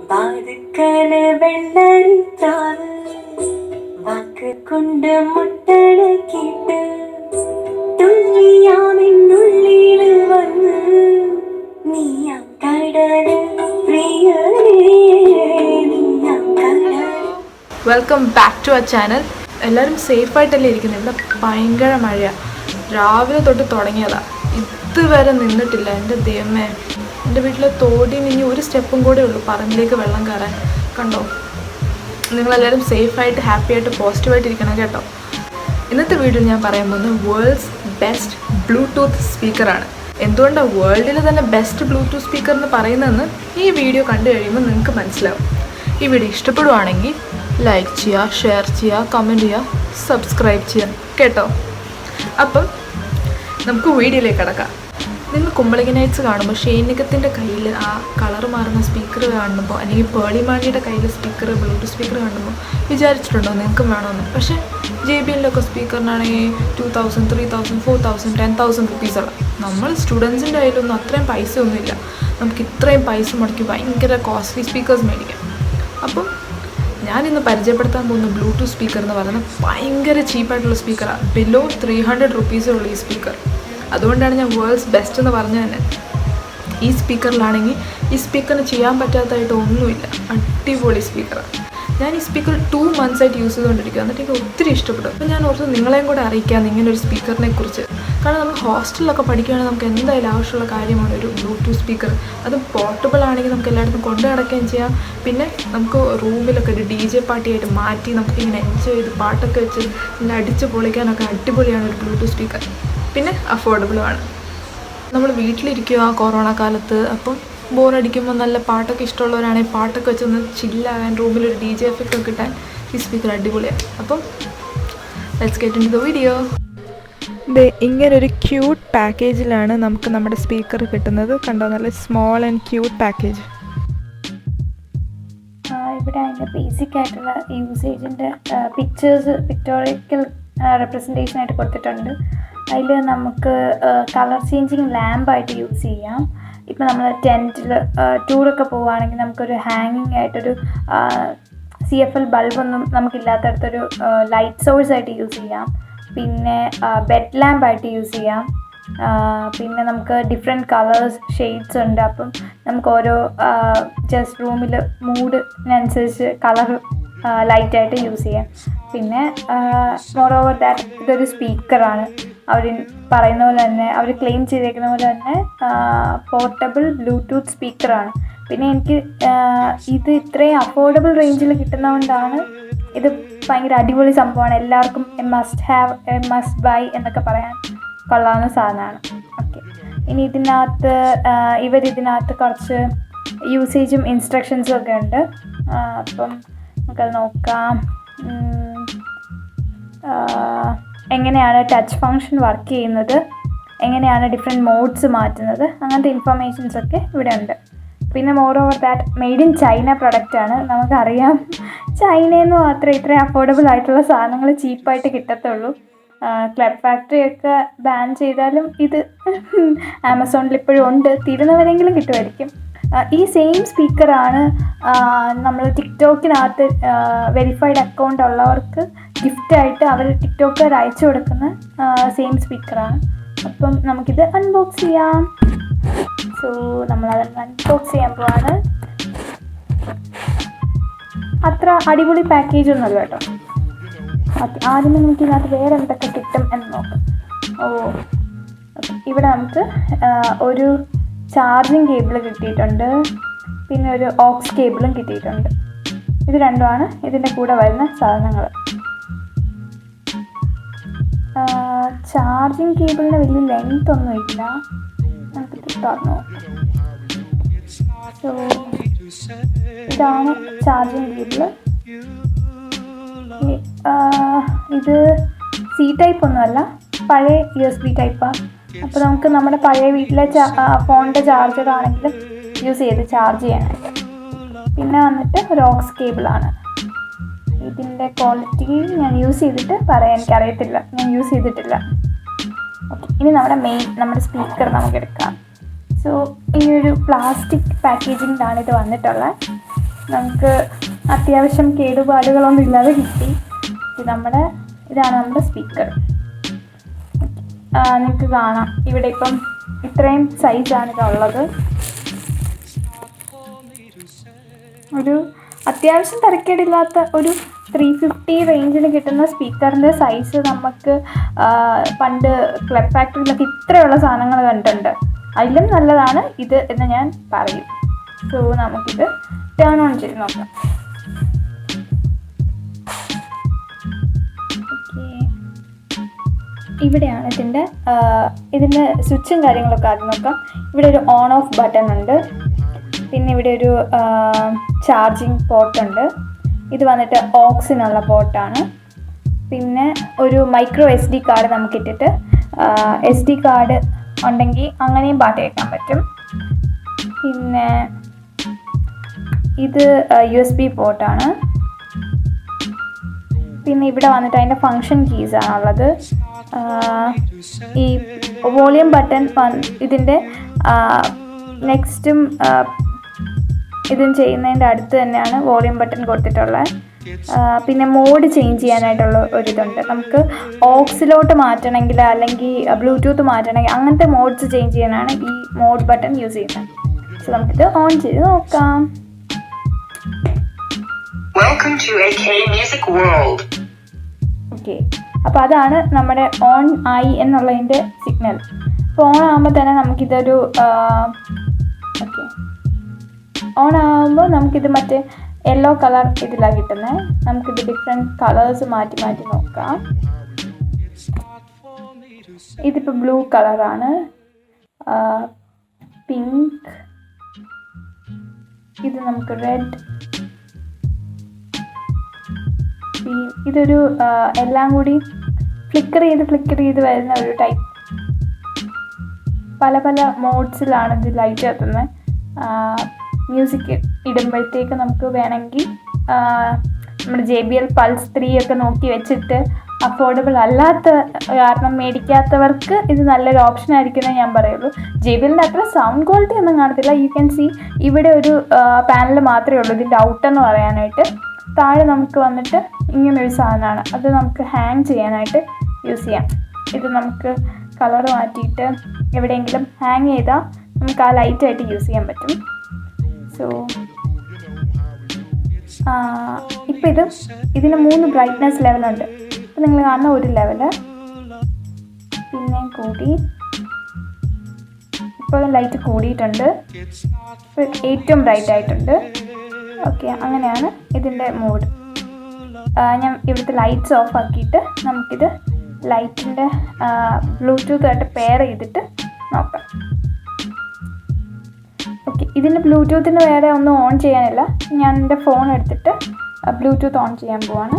വാതുക്കല വെള്ളരിച്ചാറ് വാക്ക് കൊണ്ട് മുട്ടടക്കിട്ട് തുള്ളിയാമിനുള്ളിൽ വന്ന് നീയാം കടല് പ്രിയരേ നീയാം കടല്. Welcome back to our channel. എല്ലാവരും സേഫായിട്ടല്ലേ ഇരിക്കുന്നത്? ഇവിടെ ഭയങ്കര മഴയാണ്. രാവിലെ തൊട്ട് തുടങ്ങിയതാണ്, ഇതുവരെ നിന്നിട്ടില്ല. എൻ്റെ ദൈവമേ, എൻ്റെ വീട്ടിലെ തോടിന് ഇനി ഒരു സ്റ്റെപ്പും കൂടെ ഉള്ളൂ പറമ്പിലേക്ക് വെള്ളം കയറാൻ. കണ്ടോ? നിങ്ങളെല്ലാവരും സേഫായിട്ട് ഹാപ്പിയായിട്ട് പോസിറ്റീവായിട്ട് ഇരിക്കണം കേട്ടോ. ഇന്നത്തെ വീഡിയോ ഞാൻ പറയാൻ പോകുന്നത് വേൾഡ്സ് ബെസ്റ്റ് ബ്ലൂടൂത്ത് സ്പീക്കറാണ്. എന്തുകൊണ്ടാണ് വേൾഡിൽ തന്നെ ബെസ്റ്റ് ബ്ലൂടൂത്ത് സ്പീക്കർ എന്ന് പറയുന്നതെന്ന് ഈ വീഡിയോ കണ്ടു കഴിയുമ്പോൾ നിങ്ങൾക്ക് മനസ്സിലാവും. ഈ വീഡിയോ ഇഷ്ടപ്പെടുവാണെങ്കിൽ ലൈക്ക് ചെയ്യുക, ഷെയർ ചെയ്യുക, കമൻറ്റ് ചെയ്യുക, സബ്സ്ക്രൈബ് ചെയ്യുക കേട്ടോ. അപ്പം നമുക്ക് വീഡിയോയിലേക്ക് കിടക്കാം. നിങ്ങൾ കുമ്പളങ്ങി നൈറ്റ്സ് കാണുമ്പോൾ ഷെയ്നികത്തിൻ്റെ കയ്യിൽ ആ കളർ മാറുന്ന സ്പീക്കർ കാണുമ്പോൾ, അല്ലെങ്കിൽ പേളിമാണിയുടെ കയ്യിൽ സ്പീക്കർ ബ്ലൂടൂത്ത് സ്പീക്കർ കാണുമ്പോൾ വിചാരിച്ചിട്ടുണ്ടോ നിങ്ങൾക്കും വേണമെന്ന്? പക്ഷേ JBLൊക്കെ സ്പീക്കറിനാണെങ്കിൽ 2000, 3000, 4000, 10,000 റുപ്പീസുള്ള. നമ്മൾ സ്റ്റുഡൻസിൻ്റെ കയ്യിലൊന്നും അത്രയും പൈസ ഒന്നുമില്ല. നമുക്ക് ഇത്രയും പൈസ മുടക്കി ഭയങ്കര കോസ്റ്റ്ലി സ്പീക്കേഴ്സ് മേടിക്കാം. അപ്പം ഞാനിന്ന് പരിചയപ്പെടുത്താൻ പോകുന്ന ബ്ലൂടൂത്ത് സ്പീക്കർ എന്ന് പറയുന്നത് ഭയങ്കര ചീപ്പായിട്ടുള്ള സ്പീക്കറാണ്. ബിലോ 300 റുപ്പീസേ ഉള്ളൂ ഈ സ്പീക്കർ. അതുകൊണ്ടാണ് ഞാൻ വേൾഡ്സ് ബെസ്റ്റ് എന്ന് പറഞ്ഞത് തന്നെ. ഈ സ്പീക്കറിലാണെങ്കിൽ ഈ സ്പീക്കറിന് ചെയ്യാൻ പറ്റാത്തതായിട്ട് ഒന്നുമില്ല. അടിപൊളി സ്പീക്കറാണ്. ഞാൻ ഈ സ്പീക്കർ 2 months ആയിട്ട് യൂസ് ചെയ്തുകൊണ്ടിരിക്കുക. എന്നിട്ട് എനിക്ക് ഒത്തിരി ഇഷ്ടപ്പെട്ടു. അപ്പോൾ ഞാൻ ഓർത്ത് നിങ്ങളെയും കൂടെ അറിയിക്കാമെന്ന് ഇങ്ങനെ ഒരു സ്പീക്കറിനെ കുറിച്ച്. കാരണം നമ്മൾ ഹോസ്റ്റലിലൊക്കെ പഠിക്കുകയാണെങ്കിൽ നമുക്ക് എന്തായാലും ആവശ്യമുള്ള കാര്യമാണ് ഒരു ബ്ലൂടൂത്ത് സ്പീക്കർ. അത് പോർട്ടബിൾ ആണെങ്കിൽ നമുക്ക് എല്ലായിടത്തും കൊണ്ടു നടക്കുകയും ചെയ്യാം. പിന്നെ നമുക്ക് റൂമിലൊക്കെ ഒരു DJ പാർട്ടിയായിട്ട് മാറ്റി നമുക്കിങ്ങനെ എൻജോയ് ചെയ്ത് പാട്ടൊക്കെ വെച്ച് ഇങ്ങനെ അടിച്ച് പൊളിക്കാനൊക്കെ അടിപൊളിയാണ് ഒരു ബ്ലൂടൂത്ത് സ്പീക്കർ. പിന്നെ അഫോർഡബിളുമാണ്. നമ്മൾ വീട്ടിലിരിക്കുക കൊറോണ കാലത്ത്, അപ്പം ബോറടിക്കുമ്പോൾ നല്ല പാട്ടൊക്കെ ഇഷ്ടമുള്ളവരാണെങ്കിൽ പാട്ടൊക്കെ വെച്ചൊന്ന് ചില്ലാകാൻ, റൂമിലൊരു DJ എഫക്റ്റ് ഒക്കെ കിട്ടാൻ ഈ സ്പീക്കർ അടിപൊളിയാണ്. അപ്പം let's get into the video. ഇങ്ങനൊരു ക്യൂട്ട് പാക്കേജിലാണ് നമുക്ക് നമ്മുടെ സ്പീക്കർ കിട്ടുന്നത്. കണ്ടോ? നല്ല സ്മോൾ ആൻഡ് ക്യൂട്ട് പാക്കേജ്. ഇവിടെ അതിൻ്റെ ബേസിക് ആയിട്ടുള്ള യൂസേജിൻ്റെ പിക്ടോറിക്കൽ റെപ്രസെൻറ്റേഷൻ ആയിട്ട് കൊടുത്തിട്ടുണ്ട്. അതിൽ നമുക്ക് കളർ ചേഞ്ചിങ് ലാമ്പായിട്ട് യൂസ് ചെയ്യാം. ഇപ്പോൾ നമ്മൾ ടെൻറ്റിൽ ടൂറൊക്കെ പോവുകയാണെങ്കിൽ നമുക്കൊരു ഹാങ്ങിങ് ആയിട്ടൊരു CFL ബൾബൊന്നും നമുക്കില്ലാത്തടത്തൊരു ലൈറ്റ് സോഴ്സ് ആയിട്ട് യൂസ് ചെയ്യാം. പിന്നെ ബെഡ് ലാമ്പായിട്ട് യൂസ് ചെയ്യാം. പിന്നെ നമുക്ക് ഡിഫറെൻറ്റ് കളേഴ്സ് ഷെയ്ഡ്സ് ഉണ്ട്. അപ്പം നമുക്ക് ഓരോ ജസ്റ്റ് റൂമിൽ മൂഡിനനുസരിച്ച് കളർ ലൈറ്റായിട്ട് യൂസ് ചെയ്യാം. പിന്നെ മോർ ഓവർ ദാറ്റ് ഇതൊരു സ്പീക്കറാണ്. അവർ പറയുന്ന പോലെ തന്നെ, അവർ ക്ലെയിം ചെയ്തേക്കുന്ന പോലെ തന്നെ പോർട്ടബിൾ ബ്ലൂടൂത്ത് സ്പീക്കറാണ്. പിന്നെ എനിക്ക് ഇത് ഇത്രയും അഫോർഡബിൾ റേഞ്ചിൽ കിട്ടുന്നതുകൊണ്ടാണ് ഇത് ഭയങ്കര അടിപൊളി സംഭവമാണ്. എല്ലാവർക്കും മസ്റ്റ് ബൈ എന്നൊക്കെ പറയാൻ കൊള്ളാവുന്ന സാധനമാണ്. ഓക്കെ, ഇനി ഇതിനകത്ത് കുറച്ച് യൂസേജും ഇൻസ്ട്രക്ഷൻസും ഒക്കെ ഉണ്ട്. അപ്പം നമുക്കത് നോക്കാം. എങ്ങനെയാണ് ടച്ച് ഫങ്ഷൻ വർക്ക് ചെയ്യുന്നത്, എങ്ങനെയാണ് ഡിഫറെൻറ്റ് മോഡ്സ് മാറ്റുന്നത്, അങ്ങനത്തെ ഇൻഫർമേഷൻസൊക്കെ ഇവിടെ ഉണ്ട്. പിന്നെ more over that made in China പ്രൊഡക്റ്റാണ്. നമുക്കറിയാം ചൈനയിൽ നിന്ന് മാത്രമേ ഇത്രയും അഫോർഡബിൾ ആയിട്ടുള്ള സാധനങ്ങൾ ചീപ്പായിട്ട് കിട്ടത്തുള്ളൂ. ക്ലബ് ഫാക്ടറിയൊക്കെ ബാൻ ചെയ്താലും ഇത് ആമസോണിൽ ഇപ്പോഴും ഉണ്ട്. തീരുന്നവരെങ്കിലും കിട്ടുമായിരിക്കും. ഈ സെയിം സ്പീക്കറാണ് നമ്മൾ ടിക്ടോക്കിനകത്ത് വെരിഫൈഡ് അക്കൗണ്ട് ഉള്ളവർക്ക് ഗിഫ്റ്റായിട്ട് അവർ ടിക്ടോക്കർ അയച്ചു കൊടുക്കുന്ന സെയിം സ്പീക്കറാണ്. അപ്പം നമുക്കിത് അൺബോക്സ് ചെയ്യാം. സോ നമ്മളത് അൺബോക്സ് ചെയ്യാൻ പോവാണ്. അത്ര അടിപൊളി പാക്കേജ് ഒന്നുമല്ല കേട്ടോ. ആദ്യമേ നമുക്ക് ഇതിനകത്ത് വേറെ എന്തൊക്കെ കിട്ടും എന്ന് നോക്കാം. ഇവിടെ നമുക്ക് ഒരു ചാർജിങ് കേബിൾ കിട്ടിയിട്ടുണ്ട്. പിന്നെ ഒരു ഓക്സ് കേബിളും കിട്ടിയിട്ടുണ്ട്. ഇത് രണ്ടുമാണ് ഇതിൻ്റെ കൂടെ വരുന്ന സാധനങ്ങൾ. ചാർജിങ് കേബിളിന് വലിയ ലെങ്ത് ഒന്നുമില്ല. നമുക്കിത് തുറന്നു. സോ ഇതാണ് ചാർജിങ് കേബിള്. ഇത് C ടൈപ്പ് ഒന്നുമല്ല, പഴയ USB ടൈപ്പാണ്. അപ്പോൾ നമുക്ക് നമ്മുടെ പഴയ വീട്ടിലെ ഫോണിൻ്റെ ചാർജർ ആണെങ്കിലും യൂസ് ചെയ്ത് ചാർജ് ചെയ്യാനായിട്ട്. പിന്നെ വന്നിട്ട് ഒരു ഓക്സ് കേബിളാണ്. ഇതിൻ്റെ ക്വാളിറ്റി ഞാൻ യൂസ് ചെയ്തിട്ട് പറയാൻ എനിക്കറിയത്തില്ല, ഞാൻ യൂസ് ചെയ്തിട്ടില്ല. ഓക്കെ, ഇനി നമ്മുടെ സ്പീക്കർ നമുക്ക് എടുക്കാം. സോ ഈ ഒരു പ്ലാസ്റ്റിക് പാക്കേജിങ്ങിലാണ് ഇത് വന്നിട്ടുള്ളത്. നമുക്ക് അത്യാവശ്യം കേടുപാടുകളൊന്നും ഇല്ലാതെ കിട്ടി. ഇതാണ് നമ്മുടെ സ്പീക്കർ. നിങ്ങൾക്ക് കാണാം ഇവിടെ ഇപ്പം ഇത്രയും സൈസാണ് ഇതുള്ളത്. ഒരു അത്യാവശ്യം തരക്കേടില്ലാത്ത ഒരു 350 റേഞ്ചിന് കിട്ടുന്ന സ്പീക്കറിൻ്റെ സൈസ് നമുക്ക് പണ്ട് ക്ലബ് ഫാക്ടറിയിലൊക്കെ ഇത്രയുള്ള സാധനങ്ങൾ കണ്ടിട്ടുണ്ട്. അതിലും നല്ലതാണ് ഇത് എന്ന് ഞാൻ പറയും. സോ നമുക്കിത് ടേൺ ഓൺ ചെയ്ത് നോക്കാം. ഇവിടെയാണ് ഇതിൻ്റെ സ്വിച്ചും കാര്യങ്ങളൊക്കെ ആദ്യം നോക്കാം. ഇവിടെ ഒരു ഓൺ ഓഫ് ബട്ടൺ ഉണ്ട്. പിന്നെ ഇവിടെ ഒരു ചാർജിങ് പോർട്ടുണ്ട്. ഇത് വന്നിട്ട് ഓക്സിനുള്ള പോർട്ടാണ്. പിന്നെ ഒരു മൈക്രോ SD കാർഡ് നമുക്കിട്ടിട്ട് SD കാർഡ് ഉണ്ടെങ്കിൽ അങ്ങനെയും പാട്ട് കേൾക്കാൻ പറ്റും. പിന്നെ ഇത് USB പോർട്ടാണ്. പിന്നെ ഇവിടെ വന്നിട്ട് അതിൻ്റെ ഫങ്ഷൻ കീസാണുള്ളത്. ഈ വോളിയം ബട്ടൺ ഇതിൻ്റെ നെക്സ്റ്റും ഇതും ചെയ്യുന്നതിൻ്റെ അടുത്ത് തന്നെയാണ് വോളിയം ബട്ടൺ കൊടുത്തിട്ടുള്ളത്. പിന്നെ മോഡ് ചേഞ്ച് ചെയ്യാനായിട്ടുള്ള ഒരിതുണ്ട്. നമുക്ക് ഓക്സിലോട്ട് മാറ്റണമെങ്കിൽ അല്ലെങ്കിൽ ബ്ലൂടൂത്ത് മാറ്റണമെങ്കിൽ അങ്ങനത്തെ മോഡ്സ് ചേഞ്ച് ചെയ്യാനാണ് ഈ മോഡ് ബട്ടൺ യൂസ് ചെയ്യുന്നത്. സോ നമുക്കിത് ഓൺ ചെയ്ത് നോക്കാം. ഓക്കെ, അപ്പോൾ അതാണ് നമ്മുടെ ഓൺ ആയി എന്നുള്ളതിൻ്റെ സിഗ്നൽ. അപ്പോൾ ഓൺ ആകുമ്പോൾ തന്നെ നമുക്കിതൊരു ഓക്കെ ഓൺ ആകുമ്പോൾ നമുക്കിത് മറ്റേ യെല്ലോ കളർ ഇതിലാണ് കിട്ടുന്നത്. നമുക്കിത് ഡിഫറെൻറ്റ് കളേഴ്സ് മാറ്റി മാറ്റി നോക്കാം. ഇതിപ്പോൾ ബ്ലൂ കളറാണ്, പിങ്ക്, ഇത് നമുക്ക് റെഡ്, ഇതൊരു എല്ലാം കൂടി ഫ്ലിക്കർ ചെയ്ത് വരുന്ന ഒരു ടൈപ്പ്. പല പല മോഡ്സിലാണ് ഇത് ലൈറ്റ് കത്തുന്നത്. മ്യൂസിക് ഇടുമ്പോഴത്തേക്ക് നമുക്ക് വേണമെങ്കിൽ നമ്മുടെ JBL Pulse 3 ഒക്കെ നോക്കി വെച്ചിട്ട് അഫോർഡബിൾ അല്ലാത്ത കാരണം മേടിക്കാത്തവർക്ക് ഇത് നല്ലൊരു ഓപ്ഷൻ ആയിരിക്കുമെന്നേ ഞാൻ പറയുള്ളൂ. JBLൻ്റെ അത്ര സൗണ്ട് ക്വാളിറ്റി ഒന്നും കാണത്തില്ല. യു ക്യാൻ സീ ഇവിടെ ഒരു പാനൽ മാത്രമേ ഉള്ളൂ ഇതിൻ്റെ ഔട്ടെന്ന് പറയാനായിട്ട്. താഴെ നമുക്ക് വന്നിട്ട് ഇങ്ങനൊരു സാധനമാണ്, അത് നമുക്ക് ഹാങ് ചെയ്യാനായിട്ട് യൂസ് ചെയ്യാം. ഇത് നമുക്ക് കളർ മാറ്റിയിട്ട് എവിടെയെങ്കിലും ഹാങ് ചെയ്താൽ നമുക്ക് ആ ലൈറ്റായിട്ട് യൂസ് ചെയ്യാൻ പറ്റും. സോ ഇപ്പോൾ ഇതിന് 3 ബ്രൈറ്റ്നെസ് ലെവലുണ്ട്. ഇപ്പോൾ നിങ്ങൾ കാണുന്ന ഒരു ലെവല് പിന്നെ കൂടി, ഇപ്പോൾ ലൈറ്റ് കൂടിയിട്ടുണ്ട്, ഇപ്പോൾ ഏറ്റവും ബ്രൈറ്റ് ആയിട്ടുണ്ട്. ഓക്കെ, അങ്ങനെയാണ് ഇതിൻ്റെ മോഡ്. ഞാൻ ഇവിടുത്തെ ലൈറ്റ്സ് ഓഫ് ആക്കിയിട്ട് നമുക്കിത് ലൈറ്റിൻ്റെ ബ്ലൂടൂത്തായിട്ട് പെയർ ചെയ്തിട്ട് നോക്കാം. ഓക്കെ, ഇതിന് ബ്ലൂടൂത്തിന് വേറെ ഒന്നും ഓൺ ചെയ്യാനില്ല. ഞാൻ എൻ്റെ ഫോൺ എടുത്തിട്ട് ബ്ലൂടൂത്ത് ഓൺ ചെയ്യാൻ പോവാണ്.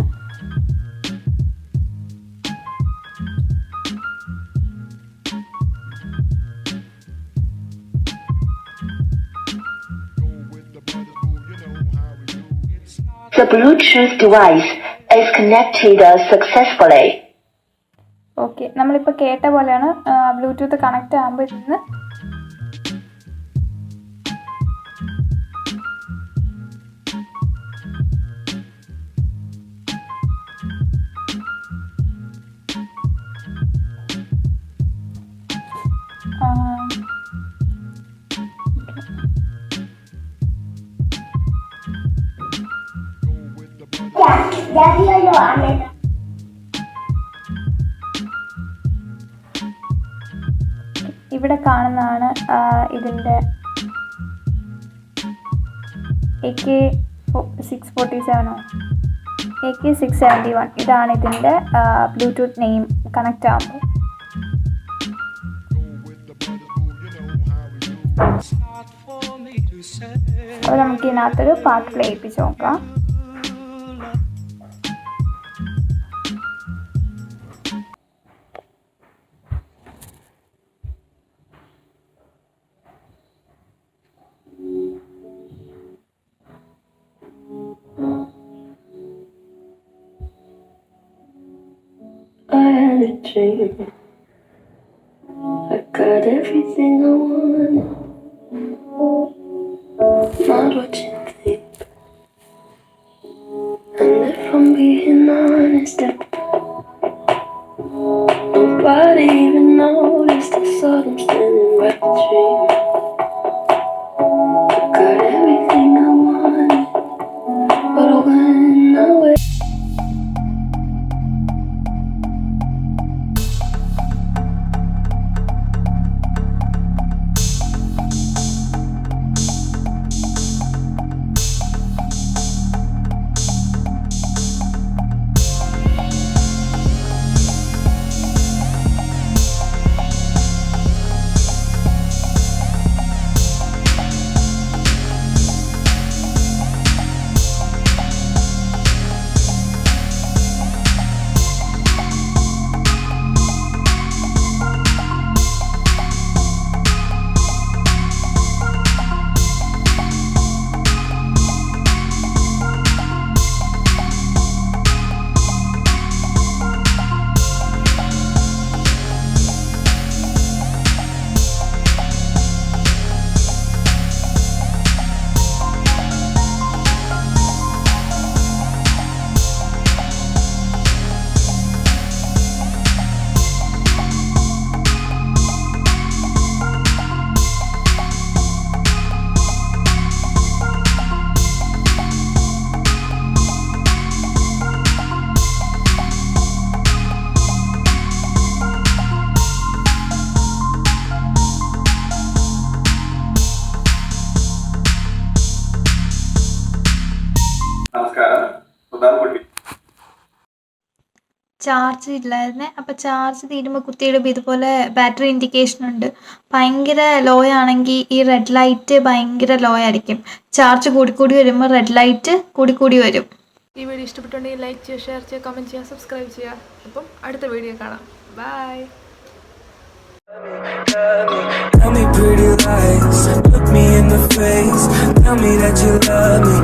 The Bluetooth device is connected successfully. Okay, നമ്മളിപ്പോൾ കേട്ട പോലെയാണ് ബ്ലൂടൂത്ത് കണക്റ്റ് ആകുമ്പോൾ ഇതിന് ഇവിടെ കാണുന്നതാണ് ഇതിൻ്റെ AK647 AK671. ഇതാണ് ഇതിൻ്റെ ബ്ലൂടൂത്ത് നെയിം കണക്റ്റ് ആകുമ്പോൾ. അപ്പോൾ നമുക്ക് ഇതിനകത്തൊരു പാട്ട് പ്ലേ ചെയ്യിപ്പിച്ച് നോക്കാം. I got everything I want. Not what you think. I'm being honest. Nobody even noticed. I saw them standing right between. I got everything I wanted, but I went away. Charge ഇല്ലായിരുന്നേ. അപ്പോൾ charge തീരുമ്പോൾ കുത്തിയിടുമ്പോൾ ഇതുപോലെ battery indication ഉണ്ട്. ഭയങ്കര law ആണെങ്കിൽ ഈ red light ഭയങ്കര law ആയിരിക്കും. ചാർജ് കൂടിക്കൂടി വരുമ്പോൾ റെഡ് ലൈറ്റ് കൂടിക്കൂടി വരും. ഈ വീഡിയോ ഇഷ്ടപ്പെട്ടുണ്ടെങ്കിൽ ലൈക്ക് ചെയ്യുക, ഷെയർ ചെയ്യുക, കമൻറ്റ് ചെയ്യുക, സബ്സ്ക്രൈബ് ചെയ്യുക. അപ്പം അടുത്ത വീഡിയോ കാണാം. By. Tell me pretty lies, look me in the face, tell me that you love me.